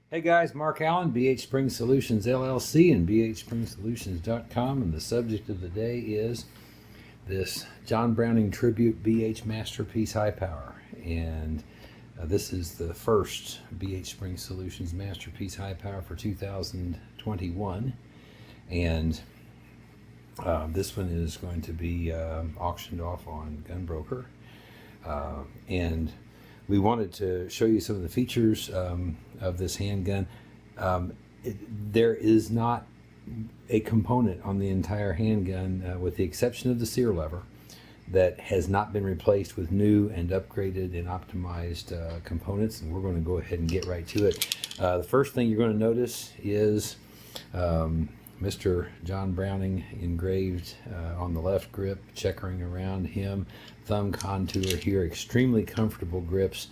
Hey guys, Mark Allen, BH Spring Solutions LLC and BHSpringSolutions.com, and the subject of the day is this John Browning Tribute BH MasterPiece High Power. And this is the first BH Spring Solutions MasterPiece High Power for 2021. And this one is going to be auctioned off on Gunbroker. And we wanted to show you some of the features of this handgun. There is not a component on the entire handgun, with the exception of the sear lever, that has not been replaced with new and upgraded and optimized components, and we're going to go ahead and get right to it. The first thing you're going to notice is Mr. John Browning engraved on the left grip, checkering around him, thumb contour here, extremely comfortable grips.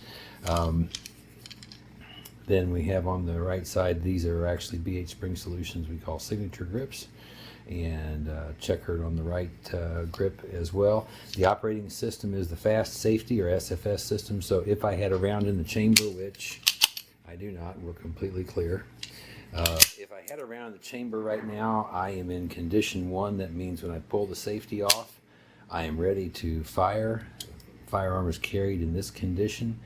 Then we have on the right side, these are actually BH Spring Solutions we call signature grips, and checkered on the right grip as well. The operating system is the Fast Safety or SFS system, so if I had a round in the chamber, which I do not, we're completely clear. If I had a round in the chamber right now, I am in condition 1. That means when I pull the safety off, I am ready to fire. Firearm is carried in this condition.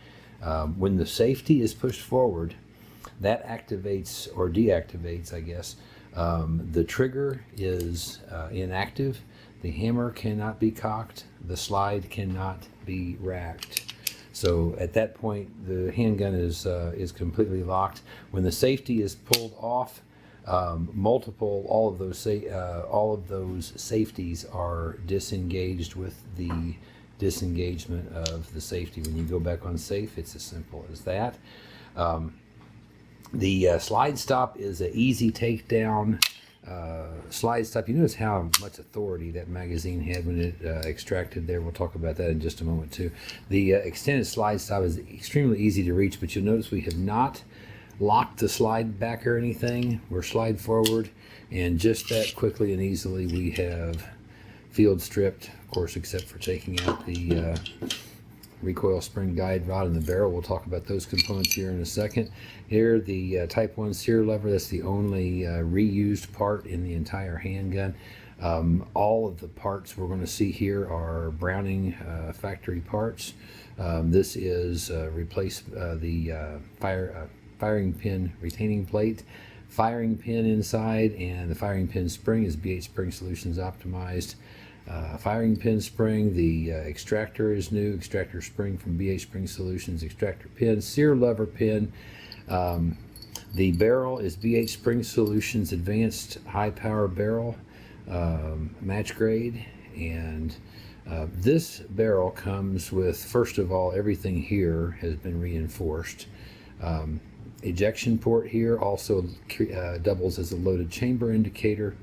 When the safety is pushed forward, that activates or deactivates, I guess. The trigger is inactive. The hammer cannot be cocked. The slide cannot be racked. So at that point, the handgun is completely locked. When the safety is pulled off, all of those safeties are disengaged with the disengagement of the safety. When you go back on safe, it's as simple as that. The slide stop is an easy takedown slide stop. You notice how much authority that magazine had when it extracted there. We'll talk about that in just a moment too. The extended slide stop is extremely easy to reach, but you'll notice we have not locked the slide back or anything. We're slide forward, and just that quickly and easily we have field stripped, of course, except for taking out the recoil spring guide rod and the barrel. We'll talk about those components here in a second. Here, the Type 1 sear lever, that's the only reused part in the entire handgun. All of the parts we're going to see here are Browning factory parts. This is replace the firing pin retaining plate, firing pin inside, and the firing pin spring is BH Spring Solutions optimized. Firing pin spring, the extractor is new, extractor spring from BH Spring Solutions, extractor pin, sear lever pin. The barrel is BH Spring Solutions Advanced High Power Barrel, match grade, and this barrel comes with, first of all, everything here has been reinforced. Ejection port here also doubles as a loaded chamber indicator.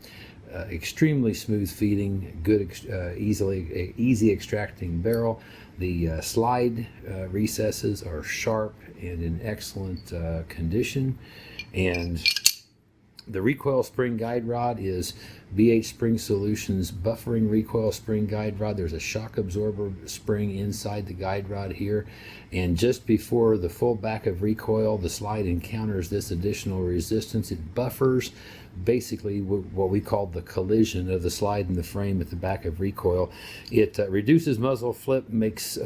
Extremely smooth feeding, good, easy extracting barrel. The slide recesses are sharp and in excellent condition, and the recoil spring guide rod is BH Spring Solutions buffering recoil spring guide rod. There's a shock absorber spring inside the guide rod here, and just before the full back of recoil, the slide encounters this additional resistance. It buffers basically what we call the collision of the slide and the frame at the back of recoil. It reduces muzzle flip, makes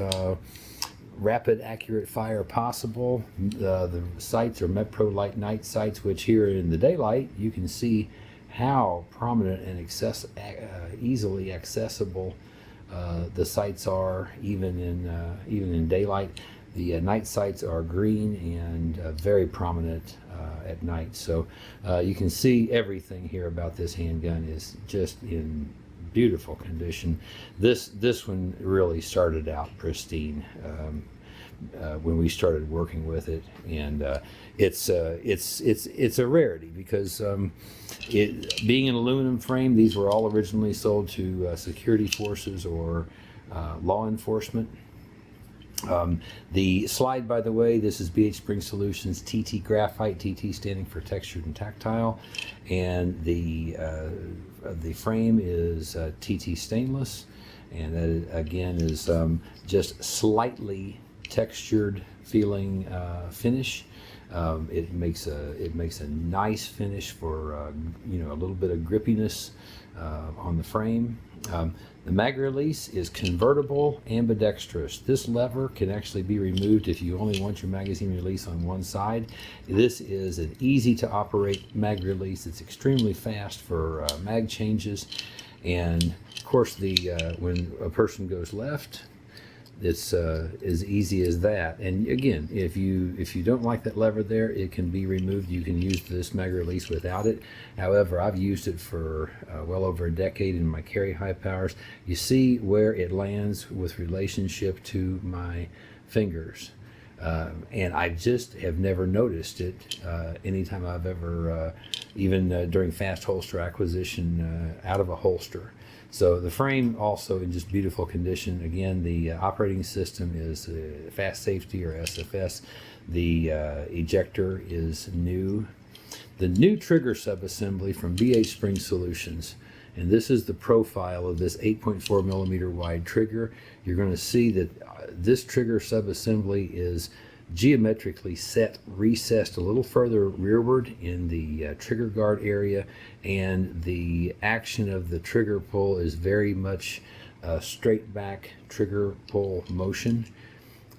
rapid, accurate fire possible. The sights are MetPro Light Night sights, which here in the daylight you can see how prominent and easily accessible the sights are, even in daylight. The night sights are green and very prominent at night. So you can see everything here about this handgun is just in beautiful condition. This one really started out pristine when we started working with it, and it's a rarity because being an aluminum frame, these were all originally sold to security forces or law enforcement. The slide, by the way, this is BH Spring Solutions TT Graphite, TT standing for textured and tactile, and the frame is TT stainless, and that again is just slightly textured feeling finish. It makes a nice finish for you know, a little bit of grippiness on the frame. The mag release is convertible ambidextrous. This lever can actually be removed if you only want your magazine release on one side. This is an easy to operate mag release. It's extremely fast for mag changes, and of course when a person goes left, it's as easy as that. And again, if you don't like that lever there, it can be removed. You can use this mag release without it. However, I've used it for well over a decade in my carry high powers. You see where it lands with relationship to my fingers. And I just have never noticed it anytime I've ever, even during fast holster acquisition out of a holster. So the frame also in just beautiful condition. Again, the operating system is Fast Safety or SFS. The ejector is new. The new trigger subassembly from BHSpringSolutions. And this is the profile of this 8.4 millimeter wide trigger. You're going to see that this trigger subassembly is geometrically recessed a little further rearward in the trigger guard area, and the action of the trigger pull is very much straight back trigger pull motion.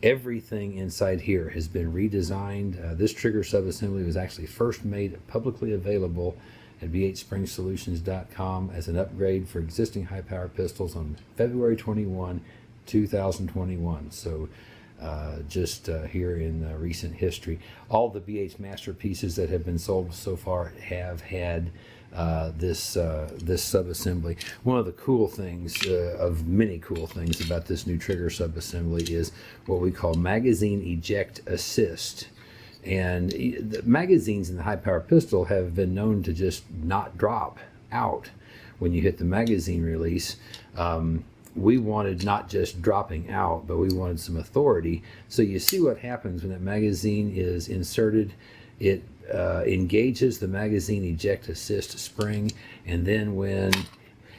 Everything inside here has been redesigned. This trigger subassembly was actually first made publicly available at BHSpringSolutions.com as an upgrade for existing high power pistols on February 21, 2021. So just here in recent history, all the BH MasterPieces that have been sold so far have had this subassembly. One of the cool things, of many cool things about this new trigger subassembly, is what we call magazine eject assist. And the magazines in the high power pistol have been known to just not drop out when you hit the magazine release. We wanted not just dropping out, but we wanted some authority. So you see what happens when that magazine is inserted. It engages the magazine eject assist spring, and then when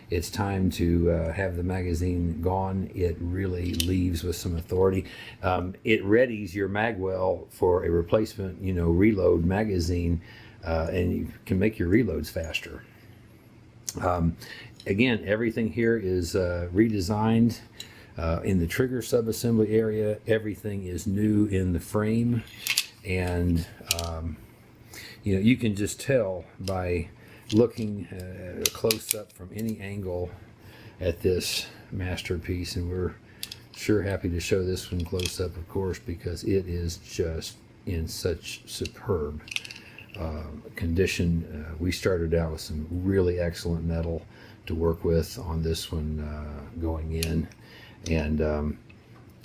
it's time to have the magazine gone, it really leaves with some authority. It readies your magwell for a replacement, you know, reload magazine, and you can make your reloads faster. Again, everything here is redesigned in the trigger subassembly area. Everything is new in the frame, and you know, you can just tell by looking close up from any angle at this masterpiece, and we're sure happy to show this one close up, of course, because it is just in such superb condition. We started out with some really excellent metal to work with on this one going in, and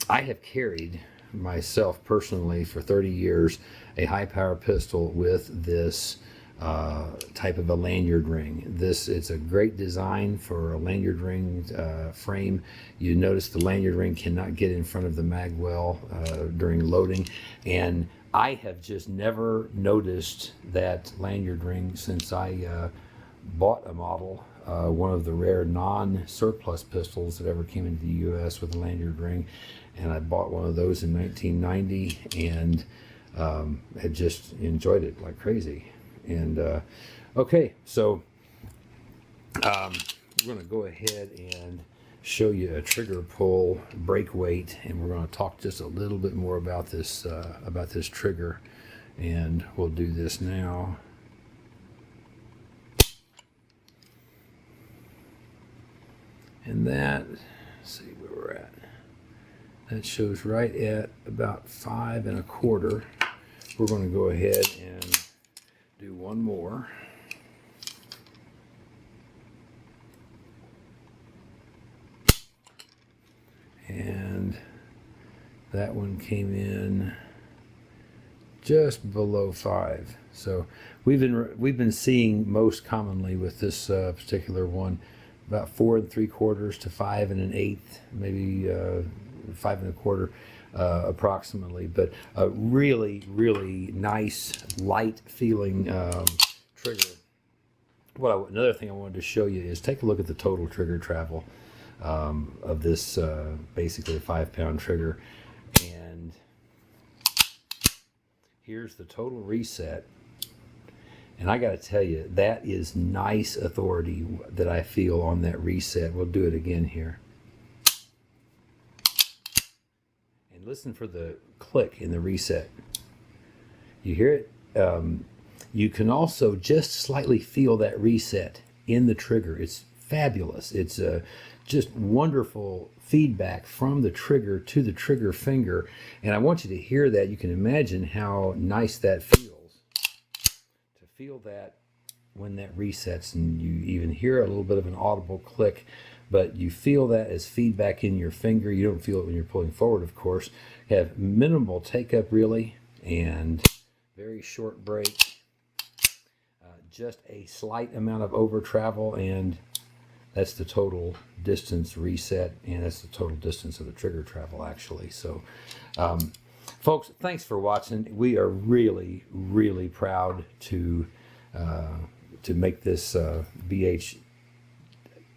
I have carried myself personally for 30 years a high power pistol with this type of a lanyard ring. It's a great design for a lanyard ring frame. You notice the lanyard ring cannot get in front of the magwell during loading, and I have just never noticed that lanyard ring since I bought a model, one of the rare non-surplus pistols that ever came into the U.S. with a lanyard ring, and I bought one of those in 1990 and had just enjoyed it like crazy. And okay, so we're going to go ahead and show you a trigger pull break weight, and we're going to talk just a little bit more about this trigger, and we'll do this now. And that, let's see where we're at. That shows right at about 5 1/4. We're going to go ahead and do one more. And that one came in just below 5. So we've been seeing most commonly with this particular one about 4 3/4 to 5 1/8, maybe 5 1/4 approximately, but a really, really nice, light feeling trigger. Another thing I wanted to show you is take a look at the total trigger travel of this basically a 5-pound trigger. And Here's the total reset. And I got to tell you, that is nice authority that I feel on that reset. We'll do it again here. And listen for the click in the reset. You hear it? You can also just slightly feel that reset in the trigger. It's fabulous. It's just wonderful feedback from the trigger to the trigger finger. And I want you to hear that. You can imagine how nice that feels. Feel that when that resets, and you even hear a little bit of an audible click, but you feel that as feedback in your finger. You don't feel it when you're pulling forward, of course. Have minimal take up really, and very short break. Just a slight amount of over travel, and that's the total distance reset, and that's the total distance of the trigger travel actually. So folks, thanks for watching. We are really, really proud to make this BH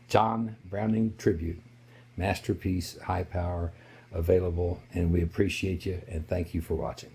John Browning tribute MasterPiece high power available, and we appreciate you and thank you for watching.